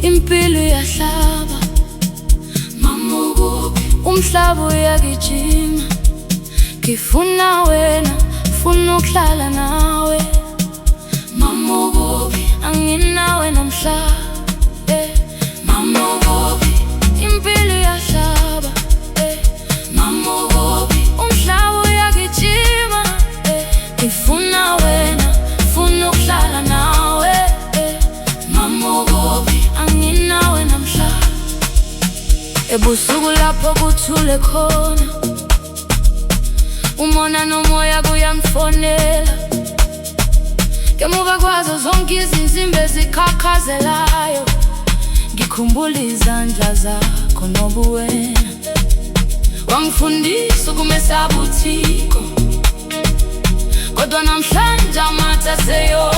impilo iyahlaba, mama ukuphi? Umhlaba uyagijima, ngifuna wena, funa ukuhlala nawe. Mama ukuphi? Anginawe namhlanje. Mama ukuphi? Impilo iyahlaba, mama ukuphi? Umhlaba uyagijima, ngifuna wena, funa ukuhlala nawe. Mama ukuphi? Anginawe namhlanje. Ebusuku lapho kuthule khona, umona nomoya kuyangifonela, ngemuva kwazo zonke izinsimbi ezikhakhazelayo, ngikhumbula izandla zakho nobuwena. Wangifundisa ukumesaba uThixo, kodwa namhlanje amathe aseyo